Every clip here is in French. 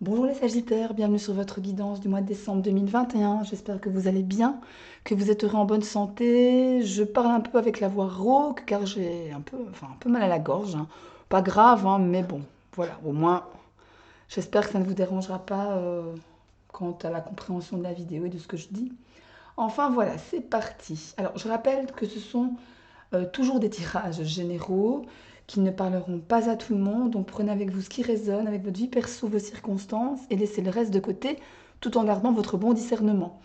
Bonjour les Sagittaires, bienvenue sur votre guidance du mois de décembre 2021. J'espère que vous allez bien, que vous êtes heureux en bonne santé. Je parle un peu avec la voix rauque car j'ai un peu mal à la gorge, hein. Pas grave, hein, mais bon, voilà, au moins j'espère que ça ne vous dérangera pas quant à la compréhension de la vidéo et de ce que je dis. Enfin voilà, c'est parti. Alors je rappelle que ce sont toujours des tirages généraux qui ne parleront pas à tout le monde. Donc prenez avec vous ce qui résonne, avec votre vie perso, vos circonstances, et laissez le reste de côté tout en gardant votre bon discernement.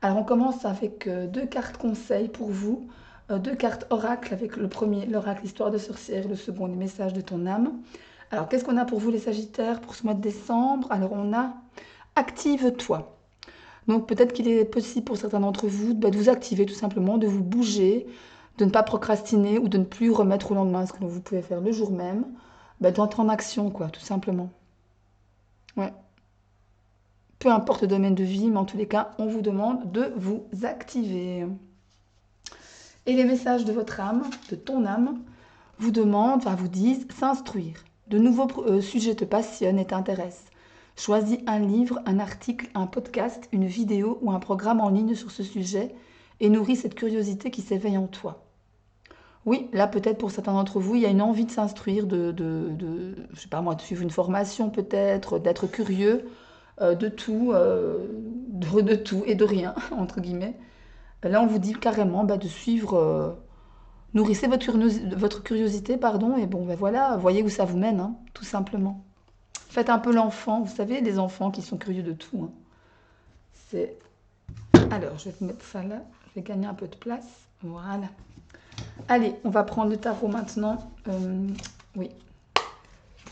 Alors on commence avec deux cartes conseils pour vous, deux cartes oracle, avec le premier l'oracle histoire de sorcière, le second les messages de ton âme. Alors qu'est-ce qu'on a pour vous les Sagittaires pour ce mois de décembre? Alors on a active-toi. Donc peut-être qu'il est possible pour certains d'entre vous de vous activer tout simplement, de vous bouger, de ne pas procrastiner ou de ne plus remettre au lendemain ce que vous pouvez faire le jour même, d'entrer en action quoi, tout simplement. Ouais. Peu importe le domaine de vie, mais en tous les cas, on vous demande de vous activer. Et les messages de votre âme, de ton âme, vous demandent, enfin vous disent s'instruire. De nouveaux sujets te passionnent et t'intéressent. Choisis un livre, un article, un podcast, une vidéo ou un programme en ligne sur ce sujet et nourris cette curiosité qui s'éveille en toi. Oui, là peut-être pour certains d'entre vous, il y a une envie de s'instruire, je sais pas moi, de suivre une formation peut-être, d'être curieux de tout, de tout et de rien, entre guillemets. Là, on vous dit carrément de suivre, nourrissez votre curiosité, pardon, et bon, ben voilà, voyez où ça vous mène, hein, tout simplement. Faites un peu l'enfant, vous savez, des enfants qui sont curieux de tout, hein. C'est... Alors, je vais vous mettre ça là, je vais gagner un peu de place, voilà. Allez, on va prendre le tarot maintenant. Oui,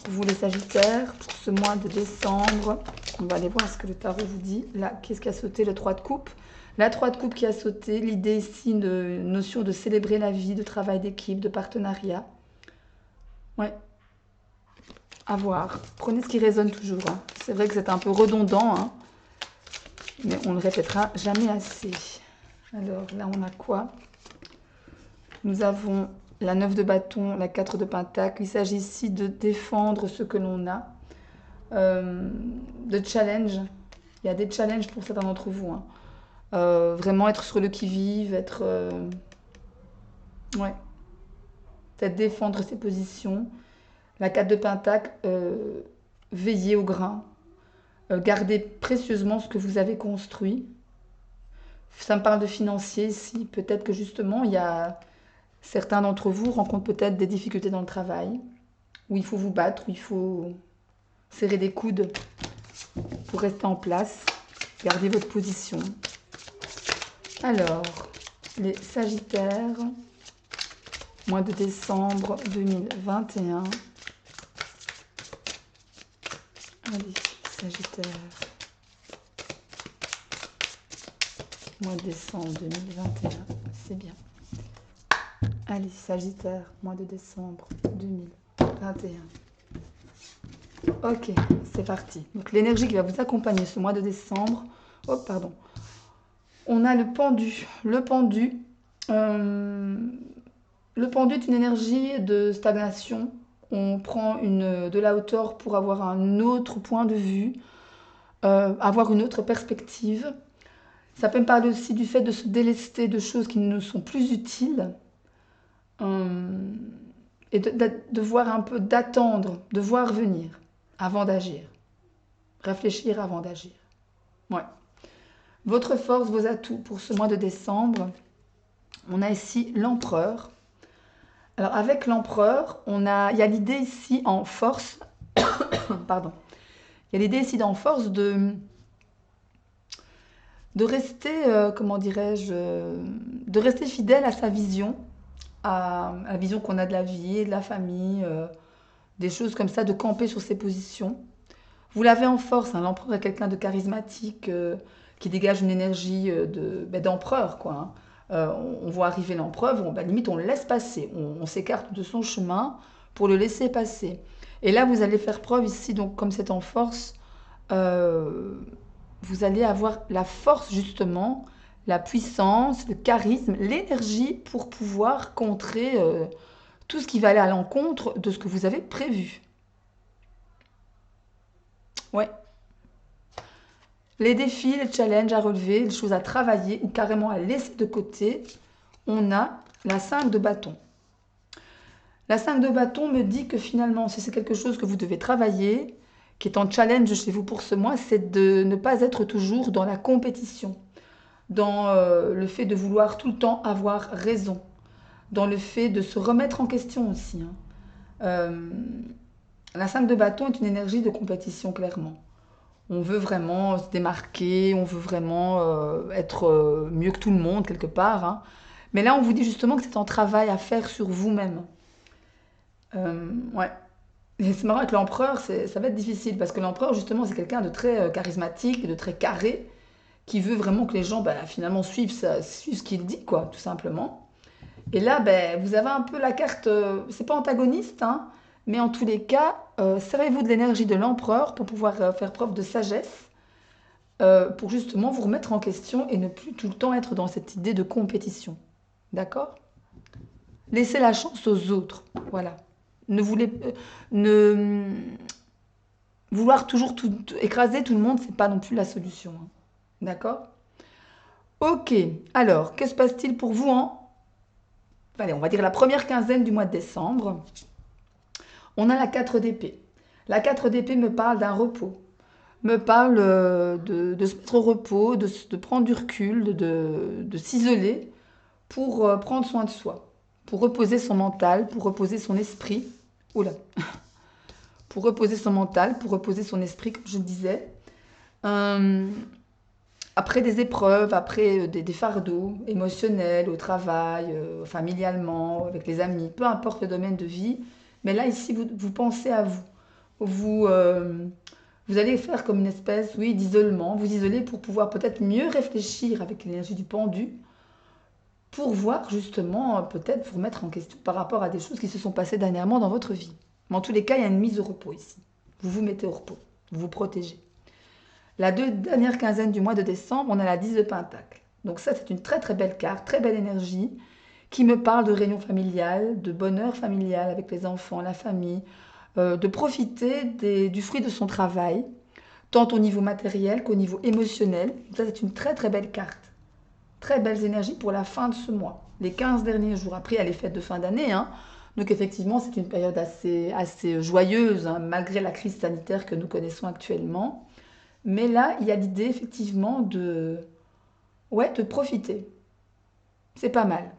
pour vous les Sagittaires, pour ce mois de décembre, on va aller voir ce que le tarot vous dit. Là, qu'est-ce qui a sauté? Le 3 de coupe. La 3 de coupe qui a sauté, l'idée ici de notion de célébrer la vie, de travail d'équipe, de partenariat. Ouais, à voir. Prenez ce qui résonne toujours, hein. C'est vrai que c'est un peu redondant, hein, mais on ne le répétera jamais assez. Alors là, on a quoi? Nous avons la 9 de bâton, la 4 de pentacle. Il s'agit ici de défendre ce que l'on a. De challenge. Il y a des challenges pour certains d'entre vous, hein. Vraiment être sur le qui-vive, être... ouais, peut-être défendre ses positions. La 4 de pentacle, veiller au grain. Garder précieusement ce que vous avez construit. Ça me parle de financier ici. Peut-être que justement, il y a certains d'entre vous rencontrent peut-être des difficultés dans le travail, où il faut vous battre, où il faut serrer des coudes pour rester en place, garder votre position. Alors, les Sagittaires, mois de décembre 2021. Allez, Sagittaire, mois de décembre 2021, c'est bien. Allez, Sagittaire, mois de décembre 2021. Ok, c'est parti. Donc l'énergie qui va vous accompagner ce mois de décembre. Oh, pardon. On a le pendu. Le pendu est une énergie de stagnation. On prend de la hauteur pour avoir un autre point de vue, avoir une autre perspective. Ça peut me parler aussi du fait de se délester de choses qui ne sont plus utiles, euh, et de voir un peu, d'attendre, de voir venir avant d'agir. Réfléchir avant d'agir. Ouais. Votre force, vos atouts pour ce mois de décembre. On a ici l'empereur. Alors avec l'empereur, il y a l'idée ici en force, pardon, il y a l'idée ici en force de rester, comment dirais-je, de rester fidèle à sa vision, à la vision qu'on a de la vie, de la famille, des choses comme ça, de camper sur ses positions. Vous l'avez en force, hein, l'empereur est quelqu'un de charismatique, qui dégage une énergie d'empereur, quoi, hein. On voit arriver l'empereur, limite on le laisse passer, on s'écarte de son chemin pour le laisser passer. Et là, vous allez faire preuve ici, donc comme c'est en force, euh, vous allez avoir la force justement, la puissance, le charisme, l'énergie pour pouvoir contrer tout ce qui va aller à l'encontre de ce que vous avez prévu. Ouais. Les défis, les challenges à relever, les choses à travailler ou carrément à laisser de côté, on a la 5 de bâton. La 5 de bâton me dit que finalement, si c'est quelque chose que vous devez travailler, qui est en challenge chez vous pour ce mois, c'est de ne pas être toujours dans la compétition, dans le fait de vouloir tout le temps avoir raison, dans le fait de se remettre en question aussi, hein. La 5 de bâton est une énergie de compétition, clairement. On veut vraiment se démarquer, on veut vraiment être mieux que tout le monde, quelque part, hein. Mais là, on vous dit justement que c'est un travail à faire sur vous-même. Ouais. Et c'est marrant avec l'empereur, ça va être difficile parce que l'empereur, justement, c'est quelqu'un de très charismatique, de très carré, qui veut vraiment que les gens, bah, finalement, suivent ce qu'il dit, quoi, tout simplement. Et là, ben, vous avez un peu la carte, c'est pas antagoniste, hein, mais en tous les cas, servez-vous de l'énergie de l'empereur pour pouvoir faire preuve de sagesse, pour justement vous remettre en question et ne plus tout le temps être dans cette idée de compétition. D'accord? Laissez la chance aux autres. Voilà. Ne voulez, ne vouloir toujours écraser tout le monde, c'est pas non plus la solution, hein. D'accord? Ok. Alors, que se passe-t-il pour vous allez, on va dire la première quinzaine du mois de décembre? On a la 4 d'épée. La 4 d'épée me parle d'un repos, me parle de se mettre au repos, de prendre du recul, de s'isoler pour prendre soin de soi, pour reposer son mental, pour reposer son esprit. Oula, pour reposer son mental, pour reposer son esprit, comme je le disais. Euh, Après des épreuves, après des fardeaux émotionnels, au travail, familialement, avec les amis, peu importe le domaine de vie. Mais là, ici, vous pensez à vous. Vous, vous allez faire comme une espèce, oui, d'isolement. Vous isoler pour pouvoir peut-être mieux réfléchir avec l'énergie du pendu, pour voir justement, peut-être vous remettre en question par rapport à des choses qui se sont passées dernièrement dans votre vie. Mais en tous les cas, il y a une mise au repos ici. Vous vous mettez au repos, vous vous protégez. La dernière quinzaine du mois de décembre, on a la 10 de Pentacle. Donc ça, c'est une très très belle carte, très belle énergie, qui me parle de réunion familiale, de bonheur familial avec les enfants, la famille, de profiter du fruit de son travail, tant au niveau matériel qu'au niveau émotionnel. Ça, c'est une très très belle carte. Très belles énergies pour la fin de ce mois. Les 15 derniers jours. Après, il y a les fêtes de fin d'année, hein. Donc effectivement, c'est une période assez joyeuse, hein, malgré la crise sanitaire que nous connaissons actuellement. Mais là, il y a l'idée effectivement ouais, de profiter. C'est pas mal.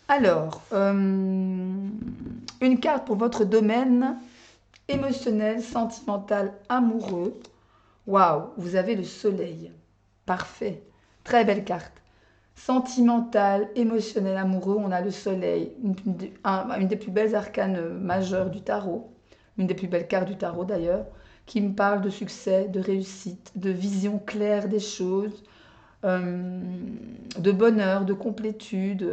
Alors, une carte pour votre domaine émotionnel, sentimental, amoureux. Waouh, vous avez le soleil. Parfait. Très belle carte. Sentimental, émotionnel, amoureux, on a le soleil. Une des plus belles arcanes majeures du tarot. Une des plus belles cartes du tarot d'ailleurs, qui me parle de succès, de réussite, de vision claire des choses, euh, de bonheur, de complétude,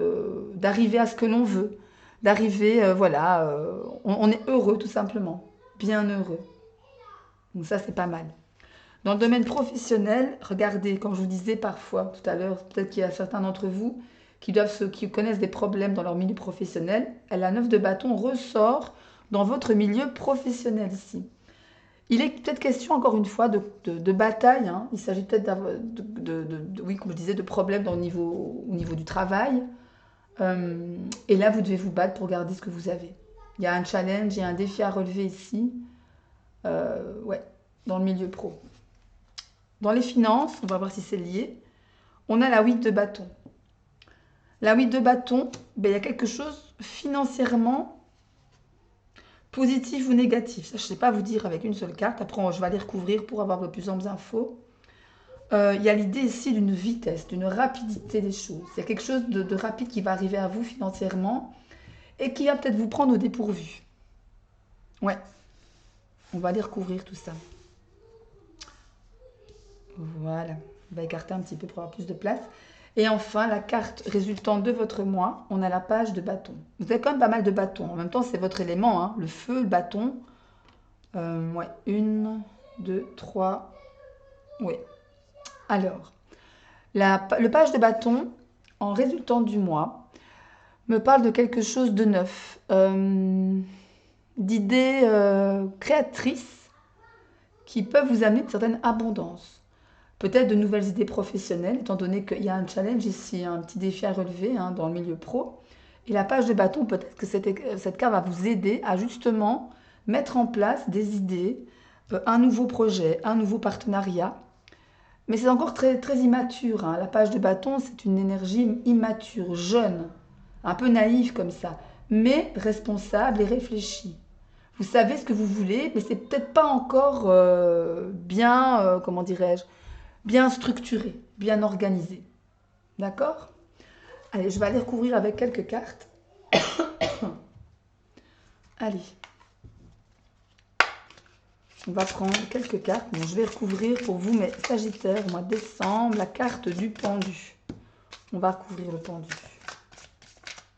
d'arriver à ce que l'on veut, d'arriver, voilà, on est heureux tout simplement, bien heureux. Donc ça, c'est pas mal. Dans le domaine professionnel, regardez, comme je vous disais parfois tout à l'heure, peut-être qu'il y a certains d'entre vous qui connaissent des problèmes dans leur milieu professionnel, la 9 de bâton ressort dans votre milieu professionnel ici. Il est peut-être question, encore une fois, de bataille, hein. Il s'agit peut-être oui, comme je disais, de problèmes au niveau du travail. Et là, vous devez vous battre pour garder ce que vous avez. Il y a un challenge, il y a un défi à relever ici, ouais, dans le milieu pro. Dans les finances, on va voir si c'est lié, on a la 8 de bâton. La 8 de bâton, ben, il y a quelque chose financièrement positif ou négatif. Ça, je ne sais pas vous dire avec une seule carte. Après, je vais aller recouvrir pour avoir de plus amples infos. Il y a l'idée ici d'une vitesse, d'une rapidité des choses. Il y a quelque chose de rapide qui va arriver à vous financièrement et qui va peut-être vous prendre au dépourvu. Ouais, on va aller recouvrir tout ça. Voilà, on va écarter un petit peu pour avoir plus de place. Et enfin, la carte résultante de votre mois, on a la page de bâton. Vous avez quand même pas mal de bâtons. En même temps, c'est votre élément, hein, le feu, le bâton. Ouais, une, deux, trois. Oui. Alors, le page de bâton, en résultant du mois, me parle de quelque chose de neuf, d'idées créatrices qui peuvent vous amener une certaine abondance. Peut-être de nouvelles idées professionnelles, étant donné qu'il y a un challenge ici, un petit défi à relever hein, dans le milieu pro. Et la page de bâton, peut-être que cette carte va vous aider à justement mettre en place des idées, un nouveau projet, un nouveau partenariat. Mais c'est encore très, très immature, hein. La page de bâton, c'est une énergie immature, jeune, un peu naïve comme ça, mais responsable et réfléchie. Vous savez ce que vous voulez, mais c'est peut-être pas encore bien, comment dirais-je, bien structuré, bien organisé. D'accord? Allez, je vais aller recouvrir avec quelques cartes. Allez. On va prendre quelques cartes. Bon, je vais recouvrir pour vous, mes Sagittaires, au mois de décembre, la carte du pendu. On va recouvrir le pendu.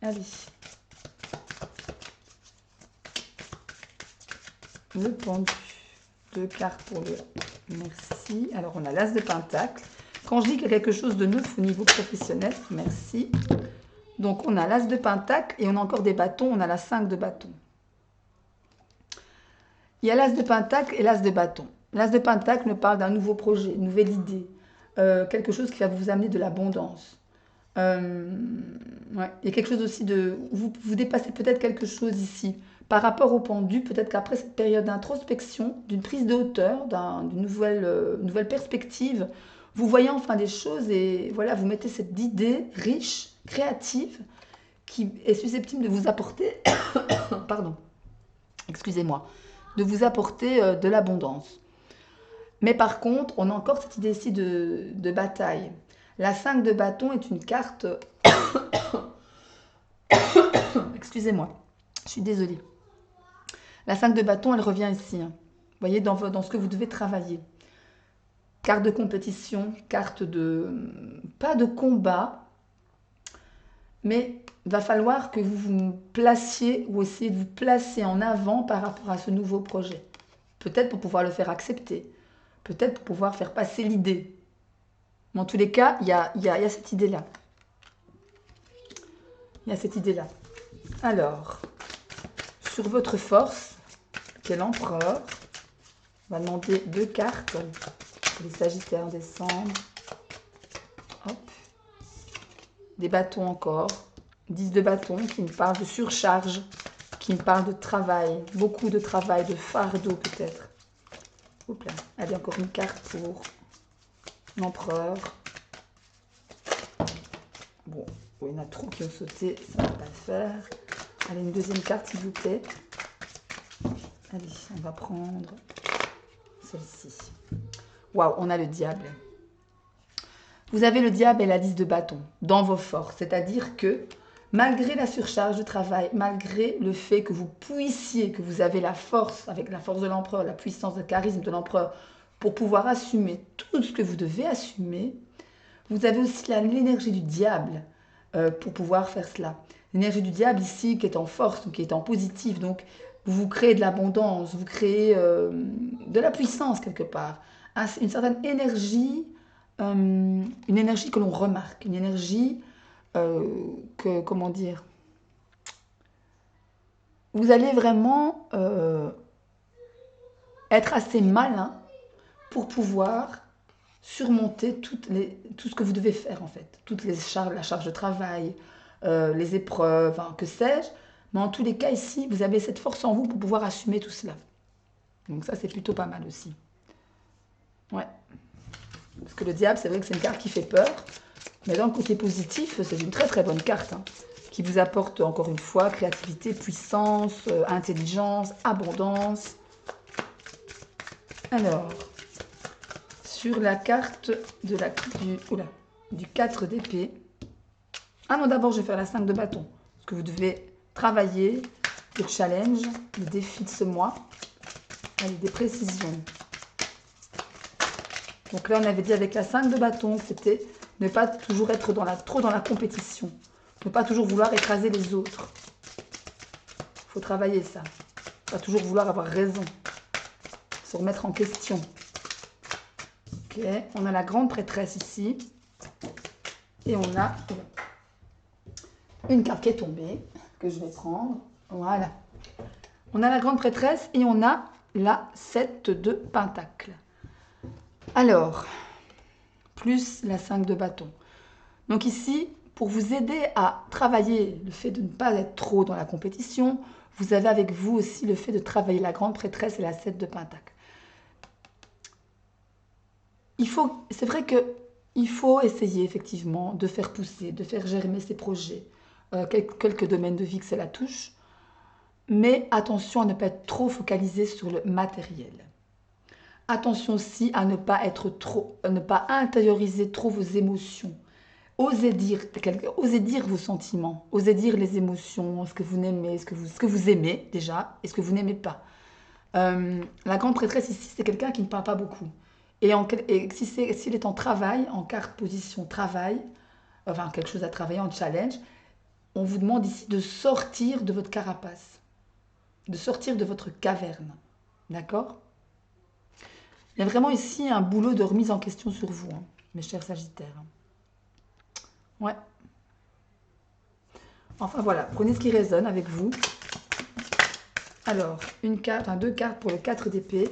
Allez. Le pendu. 2 cartes pour le merci. Alors, on a l'As de Pentacle. Quand je dis qu'il y a quelque chose de neuf au niveau professionnel, merci. Donc, on a l'As de Pentacle et on a encore des bâtons. On a la 5 de bâton. Il y a l'As de Pentacle et l'As de bâton. L'As de Pentacle me parle d'un nouveau projet, une nouvelle idée, quelque chose qui va vous amener de l'abondance. Ouais. Il y a quelque chose aussi de... Vous dépassez peut-être quelque chose ici. Par rapport au pendu, peut-être qu'après cette période d'introspection, d'une prise de hauteur, d'une nouvelle perspective, vous voyez enfin des choses et voilà, vous mettez cette idée riche, créative, qui est susceptible de vous apporter... Pardon, excusez-moi, de vous apporter de l'abondance. Mais par contre, on a encore cette idée ici de bataille. La 5 de bâton est une carte... Excusez-moi, je suis désolée. La 5 de bâton, elle revient ici. Hein. Vous voyez, dans ce que vous devez travailler. Carte de compétition, carte de... Pas de combat, mais il va falloir que vous vous placiez ou essayez de vous placer en avant par rapport à ce nouveau projet. Peut-être pour pouvoir le faire accepter. Peut-être pour pouvoir faire passer l'idée. Mais en tous les cas, il y a cette idée-là. Il y a cette idée-là. Alors, sur votre force, qui est l'empereur, on va demander 2 cartes pour les Sagittaires en décembre. Hop. Des bâtons encore. 10 de bâtons qui me parlent de surcharge, qui me parlent de travail. Beaucoup de travail, de fardeau peut-être. Hop là. Allez, encore une carte pour l'empereur. Bon, il y en a trop qui ont sauté, ça ne va pas le faire. Allez, une deuxième carte s'il vous plaît. Allez, on va prendre celle-ci. Waouh, on a le diable. Vous avez le diable et la 10 de bâton dans vos forces. C'est-à-dire que malgré la surcharge de travail, malgré le fait que vous puissiez, que vous avez la force, avec la force de l'empereur, la puissance, le charisme de l'empereur, pour pouvoir assumer tout ce que vous devez assumer, vous avez aussi l'énergie du diable pour pouvoir faire cela. L'énergie du diable ici qui est en force, qui est en positif, donc vous créez de l'abondance, vous créez de la puissance quelque part, une certaine énergie, une énergie que l'on remarque, une énergie que, comment dire, vous allez vraiment être assez malin pour pouvoir surmonter tout ce que vous devez faire en fait, toutes les charges, la charge de travail, les épreuves, hein, que sais-je. Mais en tous les cas ici, vous avez cette force en vous pour pouvoir assumer tout cela. Donc ça, c'est plutôt pas mal aussi. Ouais. Parce que le diable, c'est vrai que c'est une carte qui fait peur. Mais dans le côté positif, c'est une très très bonne carte. Hein, qui vous apporte encore une fois créativité, puissance, intelligence, abondance. Alors, sur la carte de du 4 d'épée. Ah non, d'abord, je vais faire la 5 de bâton. Parce que vous devez travailler le challenge, le défi de ce mois. Allez, des précisions. Donc là, on avait dit avec la 5 de bâton, c'était ne pas toujours être trop dans la compétition. Ne pas toujours vouloir écraser les autres. Il faut travailler ça. Pas toujours vouloir avoir raison. Se remettre en question. Ok, on a la grande prêtresse ici. Et on a une carte qui est tombée, que je vais prendre. Voilà. On a la grande prêtresse et on a la 7 de pentacle. Alors, plus la 5 de bâton. Donc ici, pour vous aider à travailler le fait de ne pas être trop dans la compétition, vous avez avec vous aussi le fait de travailler la grande prêtresse et la 7 de pentacle. C'est vrai qu'il faut essayer effectivement de faire pousser, de faire germer ses projets, quelques domaines de vie que cela touche, mais attention à ne pas être trop focalisé sur le matériel. Attention aussi à ne pas intérioriser trop vos émotions. Osez dire vos sentiments, osez dire les émotions, ce que vous aimez, ce que vous aimez déjà et ce que vous n'aimez pas. La grande prêtresse ici, c'est quelqu'un qui ne parle pas beaucoup. Et s'il est en travail, en carte position travail, enfin quelque chose à travailler en challenge, on vous demande ici de sortir de votre carapace, de sortir de votre caverne. D'accord? Il y a vraiment ici un boulot de remise en question sur vous, hein, mes chers Sagittaires. Ouais. Enfin voilà, prenez ce qui résonne avec vous. Alors, deux cartes pour le 4 d'épée.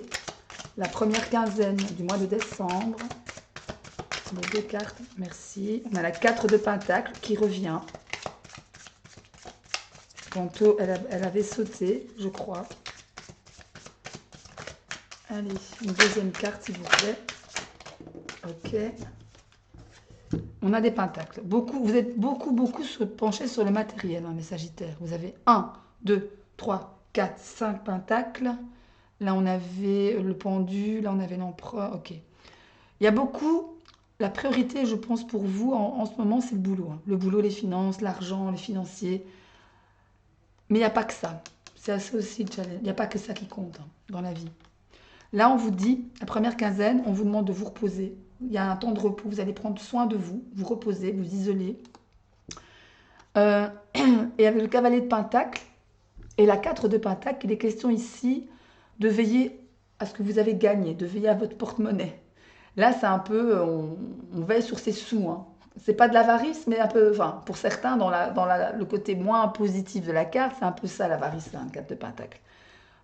La première quinzaine du mois de décembre. Les deux cartes, merci. On a la 4 de pentacle qui revient. Tantôt, elle avait sauté, je crois. Allez, une deuxième carte, s'il vous plaît. Ok. On a des pentacles. Vous êtes beaucoup penchés sur le matériel, hein, mes Sagittaires. Vous avez 1, 2, 3, 4, 5 pentacles. Là, on avait le pendu. Là, on avait l'empereur. Ok. Il y a beaucoup... La priorité, je pense, pour vous, en ce moment, c'est le boulot. Hein. Le boulot, les finances, l'argent, les financiers. Mais il n'y a pas que ça. C'est ça aussi le challenge. Il n'y a pas que ça qui compte hein, dans la vie. Là, on vous dit, la première quinzaine, on vous demande de vous reposer. Il y a un temps de repos. Vous allez prendre soin de vous, vous reposer, vous isoler. Et avec le cavalier de pentacle et la 4 de pentacle, il est question ici de veiller à ce que vous avez gagné, de veiller à votre porte-monnaie. Là, c'est un peu, on veille sur ses sous. Hein. C'est pas de l'avarice, mais un peu, enfin, pour certains, dans le côté moins positif de la carte, c'est un peu ça l'avarice, hein, 4 de pentacle.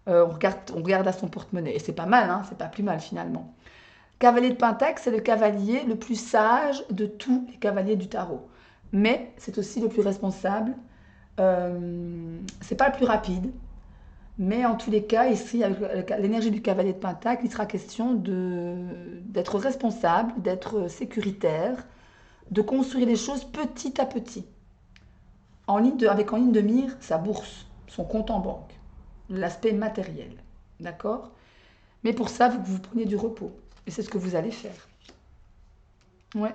On regarde à son porte-monnaie. Et c'est pas mal, hein, c'est pas plus mal finalement. Cavalier de pentacle, c'est le cavalier le plus sage de tous les cavaliers du tarot. Mais c'est aussi le plus responsable. C'est pas le plus rapide. Mais en tous les cas, ici, avec l'énergie du cavalier de pentacle, il sera question d'être responsable, d'être sécuritaire, de construire les choses petit à petit. Avec en ligne de mire sa bourse, son compte en banque, l'aspect matériel. D'accord? Mais pour ça, vous prenez du repos. Et c'est ce que vous allez faire. Ouais.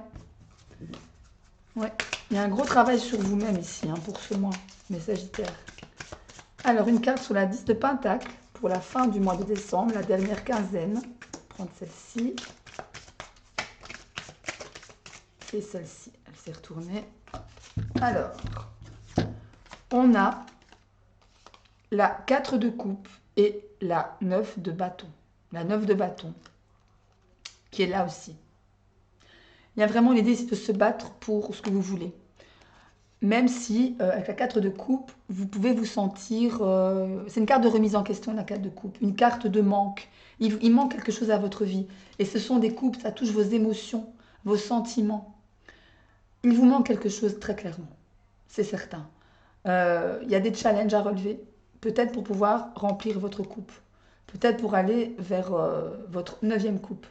Ouais. Il y a un gros travail sur vous-même ici, hein, pour ce mois, mes Sagittaires. Alors, une carte sur la 10 de pentacle pour la fin du mois de décembre, la dernière quinzaine. Prendre celle-ci. Et celle-ci, elle s'est retournée. Alors, on a la 4 de coupe et la 9 de bâton. La 9 de bâton, qui est là aussi. Il y a vraiment l'idée de se battre pour ce que vous voulez. Même si, avec la 4 de coupe, vous pouvez vous sentir... c'est une carte de remise en question, la 4 de coupe. Une carte de manque. Il manque quelque chose à votre vie. Et ce sont des coupes, ça touche vos émotions, vos sentiments. Il vous manque quelque chose très clairement. C'est certain. Il y a des challenges à relever. Peut-être pour pouvoir remplir votre coupe. Peut-être pour aller vers votre 9e coupe.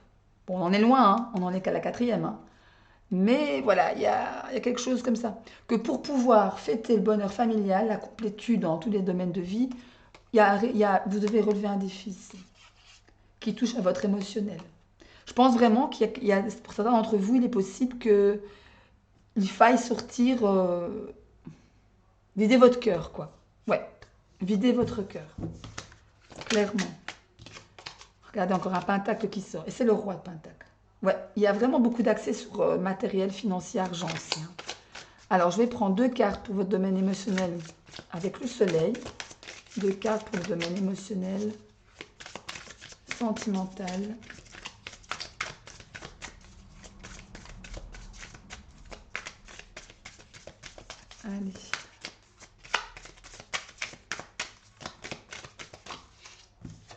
Bon, on en est loin, hein, on n'en est qu'à la 4e. Hein. Mais voilà, il y a quelque chose comme ça. Que pour pouvoir fêter le bonheur familial, la complétude dans tous les domaines de vie, vous devez relever un défi ici, qui touche à votre émotionnel. Je pense vraiment pour certains d'entre vous, il est possible qu'il faille sortir, vider votre cœur, quoi. Ouais, vider votre cœur, clairement. Regardez, encore un pentacle qui sort, et c'est le roi de pentacle. Ouais, il y a vraiment beaucoup d'accès sur matériel, financier, argent aussi. Hein. Alors, je vais prendre 2 cartes pour votre domaine émotionnel avec le soleil. 2 cartes pour le domaine émotionnel, sentimental. Allez.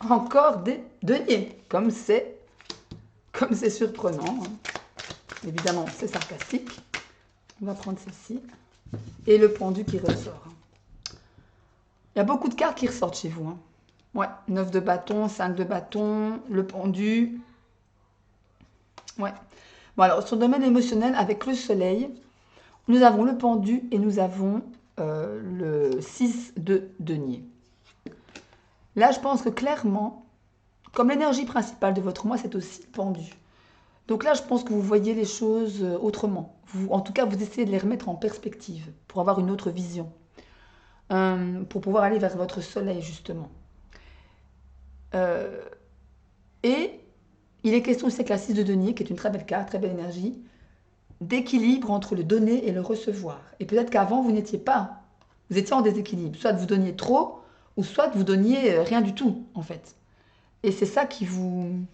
Encore des deniers, comme c'est surprenant. Hein. Évidemment, c'est sarcastique. On va prendre celle-ci. Et le pendu qui ressort. Il y a beaucoup de cartes qui ressortent chez vous. Hein. Ouais, 9 de bâton, 5 de bâton, le pendu. Ouais. Bon, alors, sur le domaine émotionnel, avec le soleil, nous avons le pendu et nous avons le 6 de denier. Là, je pense que clairement, comme l'énergie principale de votre mois, c'est aussi le pendu. Donc là, je pense que vous voyez les choses autrement. En tout cas, vous essayez de les remettre en perspective pour avoir une autre vision. Pour pouvoir aller vers votre soleil, justement. Et il est question aussi avec la 6 de denier, qui est une très belle carte, très belle énergie, d'équilibre entre le donner et le recevoir. Et peut-être qu'avant, vous n'étiez pas. Vous étiez en déséquilibre. Soit vous donniez trop, ou soit vous donniez rien du tout, en fait. Et c'est ça qui vous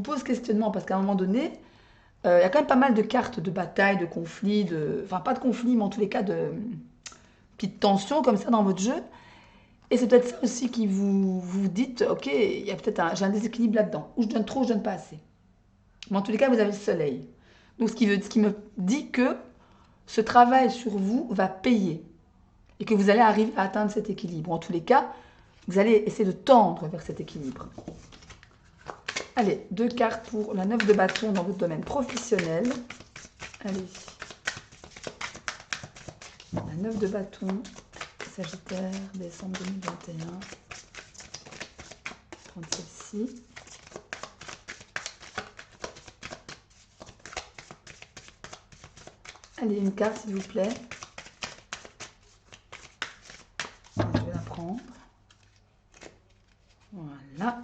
pose questionnement, parce qu'à un moment donné, il y a quand même pas mal de cartes de bataille, de conflits, enfin pas de conflits, mais en tous les cas de petites tensions comme ça dans votre jeu. Et c'est peut-être ça aussi qui vous dites, ok, il y a peut-être j'ai un déséquilibre là-dedans, ou je donne trop, ou je donne pas assez. Mais en tous les cas, vous avez le soleil. Donc ce qui me dit que ce travail sur vous va payer et que vous allez arriver à atteindre cet équilibre. En tous les cas, vous allez essayer de tendre vers cet équilibre. Allez, 2 cartes pour la 9 de bâton dans votre domaine professionnel. Allez. La 9 de bâton, Sagittaire, décembre 2021. Prendre celle-ci. Allez, une carte s'il vous plaît. Je vais la prendre. Voilà.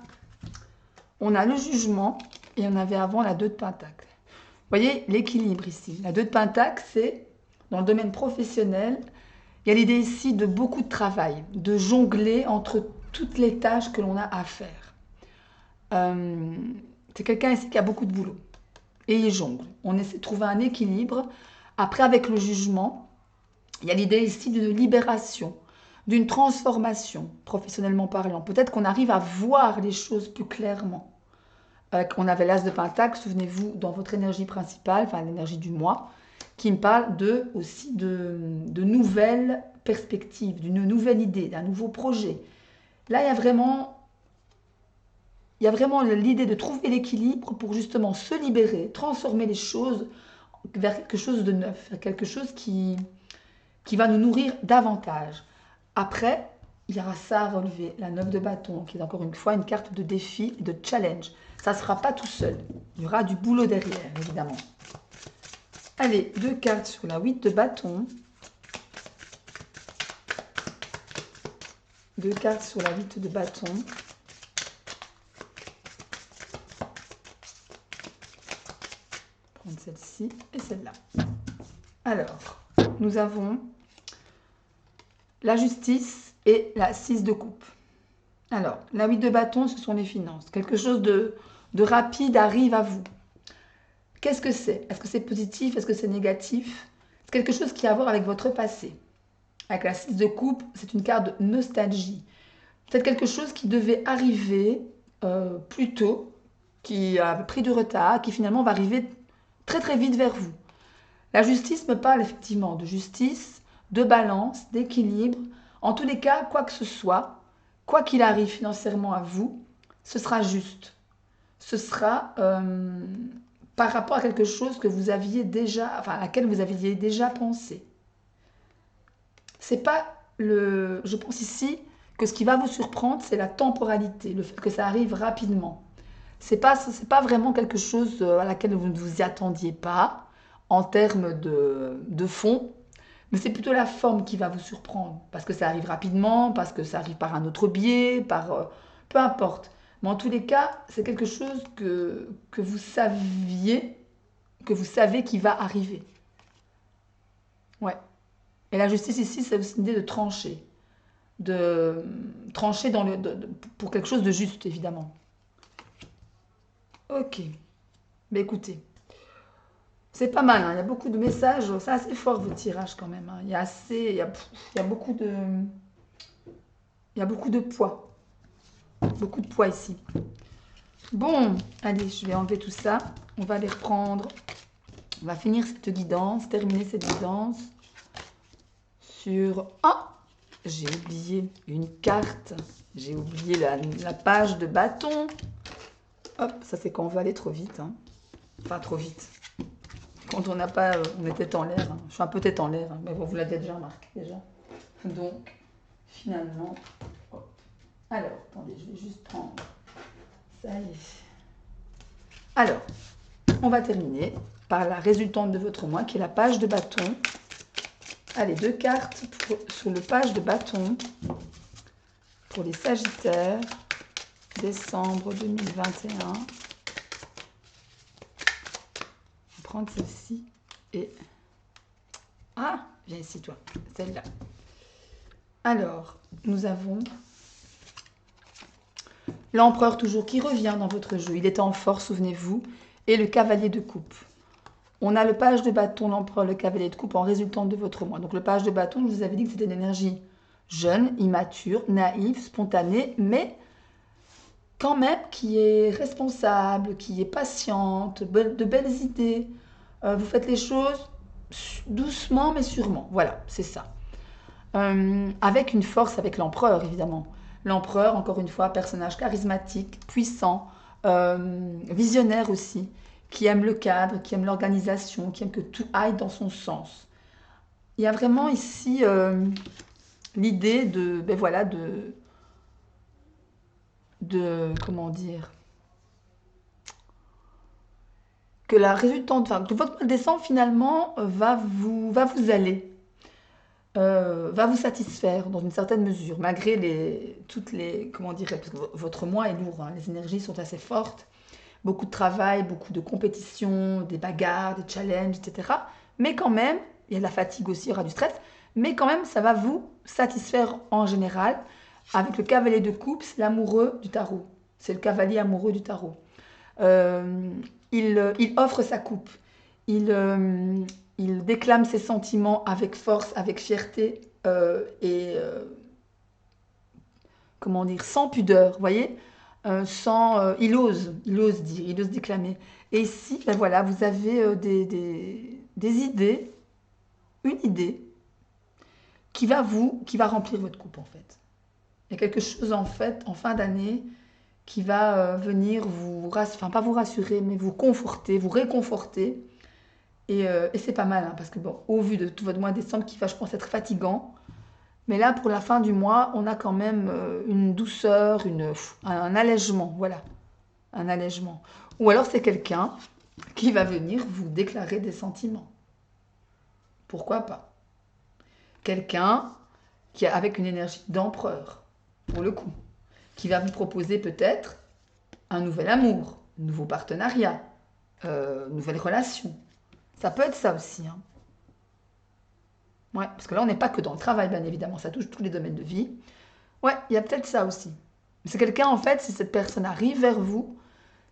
On a le jugement et on avait avant la 2 de pentacle. Vous voyez l'équilibre ici. La 2 de pentacle, c'est dans le domaine professionnel. Il y a l'idée ici de beaucoup de travail, de jongler entre toutes les tâches que l'on a à faire. C'est quelqu'un ici qui a beaucoup de boulot. Et il jongle. On essaie de trouver un équilibre. Après, avec le jugement, il y a l'idée ici d'une libération, d'une transformation, professionnellement parlant. Peut-être qu'on arrive à voir les choses plus clairement. On avait l'as de pentacle, souvenez-vous, dans votre énergie principale, enfin l'énergie du mois, qui me parle aussi de nouvelles perspectives, d'une nouvelle idée, d'un nouveau projet. Là, il y a vraiment l'idée de trouver l'équilibre pour justement se libérer, transformer les choses vers quelque chose de neuf, vers quelque chose qui va nous nourrir davantage. Après, il y aura ça à relever, la 9 de bâton, qui est encore une fois une carte de défi, de challenge. Ça ne sera pas tout seul. Il y aura du boulot derrière, évidemment. Allez, 2 cartes sur la 8 de bâton. 2 cartes sur la 8 de bâton. Prendre celle-ci et celle-là. Alors, nous avons la justice et la 6 de coupe. Alors, la 8 de bâton, ce sont les finances. Quelque chose de rapide arrive à vous. Qu'est-ce que c'est? Est-ce que c'est positif? Est-ce que c'est négatif? C'est quelque chose qui a à voir avec votre passé. Avec la 6 de coupe, c'est une carte de nostalgie. C'est quelque chose qui devait arriver plus tôt, qui a pris du retard, qui finalement va arriver très très vite vers vous. La justice me parle effectivement de justice, de balance, d'équilibre. En tous les cas, quoi que ce soit, quoi qu'il arrive financièrement à vous, ce sera juste. Ce sera par rapport à quelque chose que vous aviez déjà, enfin à laquelle vous aviez déjà pensé. C'est pas je pense ici que ce qui va vous surprendre, c'est la temporalité, le fait que ça arrive rapidement. C'est pas vraiment quelque chose à laquelle vous ne vous y attendiez pas en termes de fond, mais c'est plutôt la forme qui va vous surprendre, parce que ça arrive rapidement, parce que ça arrive par un autre biais, peu importe. Mais en tous les cas, c'est quelque chose que vous saviez, que vous savez qui va arriver. Ouais. Et la justice ici, c'est aussi une idée de trancher. De trancher pour quelque chose de juste, évidemment. Ok. Mais écoutez, c'est pas mal, hein. Il y a beaucoup de messages. C'est assez fort, vos tirages, quand même, hein. Il y a beaucoup de poids. Beaucoup de poids ici. Bon, allez, je vais enlever tout ça. On va les reprendre. On va finir cette guidance, terminer cette guidance sur... Ah, j'ai oublié une carte. J'ai oublié la page de bâton. Hop, ça c'est quand on veut aller trop vite. Hein. Enfin, trop vite. Quand on n'a pas... on est tête en l'air. Hein. Je suis un peu tête en l'air, hein, mais bon, vous l'avez déjà remarqué déjà. Donc, finalement... Hop. Alors, attendez, je vais juste prendre... Ça y est. Alors, on va terminer par la résultante de votre mois, qui est la page de bâton. Allez, 2 cartes sur le page de bâton pour les Sagittaires, décembre 2021. On va prendre celle-ci et... Ah, viens ici toi, celle-là. Alors, nous avons l'empereur toujours qui revient dans votre jeu. Il est en force, souvenez-vous, et le cavalier de coupe. On a le page de bâton, l'empereur, le cavalier de coupe en résultante de votre mois. Donc le page de bâton, je vous avais dit que c'était une énergie jeune, immature, naïve, spontanée, mais quand même qui est responsable, qui est patiente, de belles idées. Vous faites les choses doucement mais sûrement. Voilà, c'est ça. Avec une force, avec l'empereur évidemment. L'empereur, encore une fois, personnage charismatique, puissant, visionnaire aussi, qui aime le cadre, qui aime l'organisation, qui aime que tout aille dans son sens. Il y a vraiment ici l'idée de, ben voilà, comment dire, que la résultante, enfin, que votre mois de décembre finalement va vous aller, va vous satisfaire dans une certaine mesure, malgré toutes les, comment dire, parce que votre mois est lourd, hein, les énergies sont assez fortes, beaucoup de travail, beaucoup de compétitions, des bagarres, des challenges, etc. Mais quand même, il y a de la fatigue aussi, il y aura du stress, mais quand même, ça va vous satisfaire en général. Avec le cavalier de coupe, c'est l'amoureux du tarot. C'est le cavalier amoureux du tarot. Euh, il offre sa coupe. Il, il déclame ses sentiments avec force, avec fierté et comment dire, sans pudeur, vous voyez, il ose dire, il ose déclamer. Et ici, ben voilà, vous avez des idées, une idée qui va remplir votre coupe en fait. Il y a quelque chose en fait, en fin d'année, qui va venir enfin pas vous rassurer, mais vous conforter, vous réconforter. Et c'est pas mal, hein, parce que bon, au vu de tout votre mois de décembre qui va, je pense, être fatigant, mais là, pour la fin du mois, on a quand même une douceur, un allègement, voilà, un allègement. Ou alors c'est quelqu'un qui va venir vous déclarer des sentiments. Pourquoi pas? Quelqu'un avec une énergie d'empereur, pour le coup, qui va vous proposer peut-être un nouvel amour, un nouveau partenariat, une nouvelle relation. Ça peut être ça aussi. Hein. Ouais, parce que là, on n'est pas que dans le travail, bien évidemment, ça touche tous les domaines de vie. Ouais, il y a peut-être ça aussi. C'est quelqu'un, en fait, si cette personne arrive vers vous,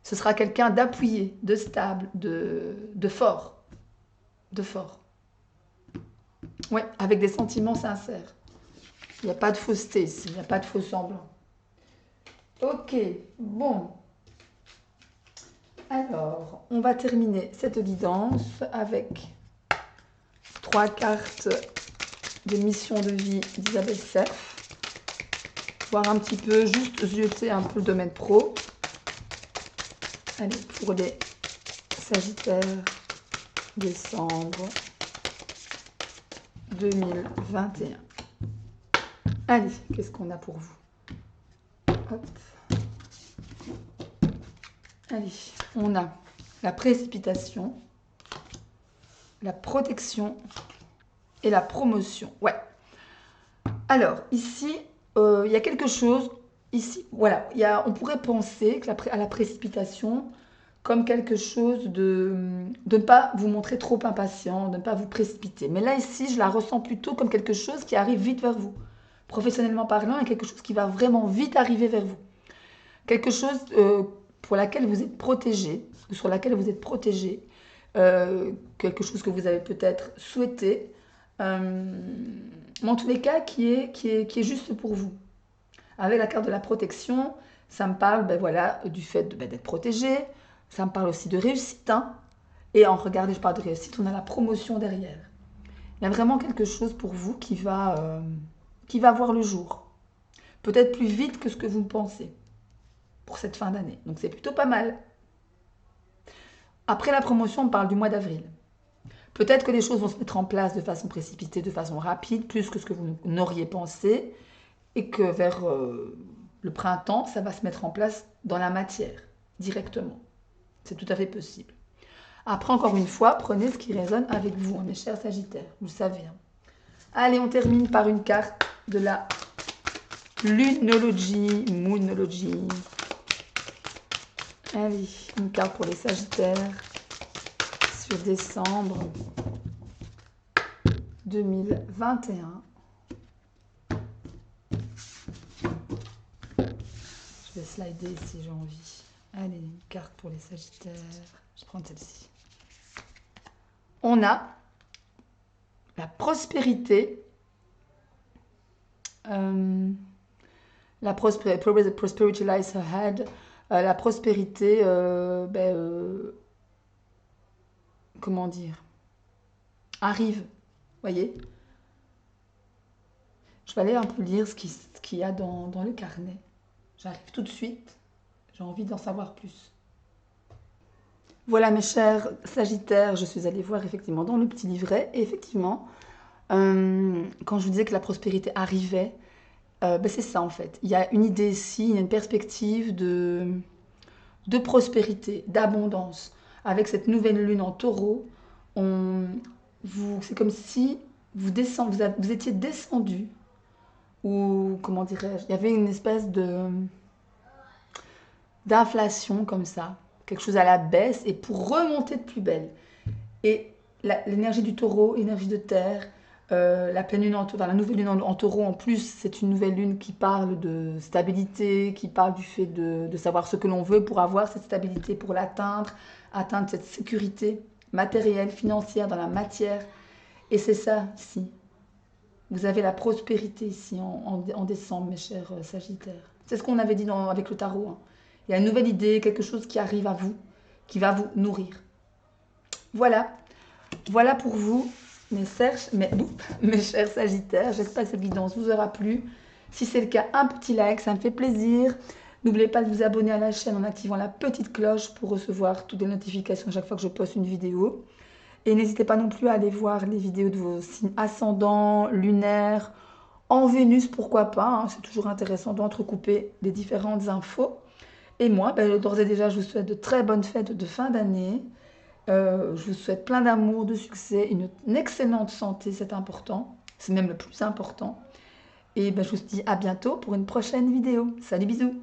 ce sera quelqu'un d'appuyé, de stable, de fort. De fort. Ouais, avec des sentiments sincères. Il n'y a pas de fausseté ici, il n'y a pas de faux semblant. Ok, bon. Alors, on va terminer cette guidance avec 3 cartes de mission de vie d'Isabelle Cerf. Voir un petit peu, juste zioter un peu le domaine pro. Allez, pour les Sagittaires, décembre 2021. Allez, qu'est-ce qu'on a pour vous? Hop. Allez, on a la précipitation, la protection et la promotion. Ouais. Alors, ici, il y a quelque chose. Ici, voilà, on pourrait penser à la précipitation comme quelque chose de ne pas vous montrer trop impatient, de ne pas vous précipiter. Mais là, ici, je la ressens plutôt comme quelque chose qui arrive vite vers vous. Professionnellement parlant, il y a quelque chose qui va vraiment vite arriver vers vous. Quelque chose pour laquelle vous êtes protégé, sur laquelle vous êtes protégé, quelque chose que vous avez peut-être souhaité, mais en tous les cas qui est juste pour vous. Avec la carte de la protection, ça me parle ben voilà, du fait d'être protégé, ça me parle aussi de réussite. Hein. Et en regardez, je parle de réussite, on a la promotion derrière. Il y a vraiment quelque chose pour vous qui va voir le jour. Peut-être plus vite que ce que vous pensez pour cette fin d'année. Donc c'est plutôt pas mal. Après la promotion, on parle du mois d'avril. Peut-être que les choses vont se mettre en place de façon précipitée, de façon rapide, plus que ce que vous n'auriez pensé, et que vers le printemps, ça va se mettre en place dans la matière, directement. C'est tout à fait possible. Après, encore une fois, prenez ce qui résonne avec vous, hein, mes chers Sagittaires, vous le savez. Hein. Allez, on termine par une carte de la lunologie, moonologie. Allez, une carte pour les Sagittaires sur décembre 2021. Je vais slider si j'ai envie. Allez, une carte pour les Sagittaires. Je vais prendre celle-ci. On a la prospérité. La prosperity lies ahead. La prospérité, comment dire, arrive. Voyez. Je vais aller un peu lire ce qu'il y a dans le carnet. J'arrive tout de suite. J'ai envie d'en savoir plus. Voilà mes chers Sagittaires, je suis allée voir effectivement dans le petit livret. Et effectivement, quand je vous disais que la prospérité arrivait, c'est ça en fait. Il y a une idée ici, il y a une perspective de prospérité, d'abondance. Avec cette nouvelle lune en taureau, c'est comme si vous étiez descendu, ou comment dirais-je, il y avait une espèce d'inflation comme ça, quelque chose à la baisse, et pour remonter de plus belle. Et l'énergie du taureau, l'énergie de terre, la pleine lune la nouvelle lune en taureau, en plus, c'est une nouvelle lune qui parle de stabilité, qui parle du fait de savoir ce que l'on veut pour avoir cette stabilité, pour l'atteindre, atteindre cette sécurité matérielle, financière, dans la matière. Et c'est ça, ici. Vous avez la prospérité ici, en décembre, mes chers Sagittaires. C'est ce qu'on avait dit avec le tarot. Hein. Il y a une nouvelle idée, quelque chose qui arrive à vous, qui va vous nourrir. Voilà. Voilà pour vous, mes chers Sagittaires. J'espère que cette guidance vous aura plu. Si c'est le cas, un petit like, ça me fait plaisir. N'oubliez pas de vous abonner à la chaîne en activant la petite cloche pour recevoir toutes les notifications chaque fois que je poste une vidéo. Et n'hésitez pas non plus à aller voir les vidéos de vos signes ascendants, lunaires, en Vénus, pourquoi pas. Hein, c'est toujours intéressant d'entrecouper les différentes infos. Et moi, d'ores et déjà, je vous souhaite de très bonnes fêtes de fin d'année. Je vous souhaite plein d'amour, de succès, une excellente santé, c'est important. C'est même le plus important. Et je vous dis à bientôt pour une prochaine vidéo. Salut, bisous!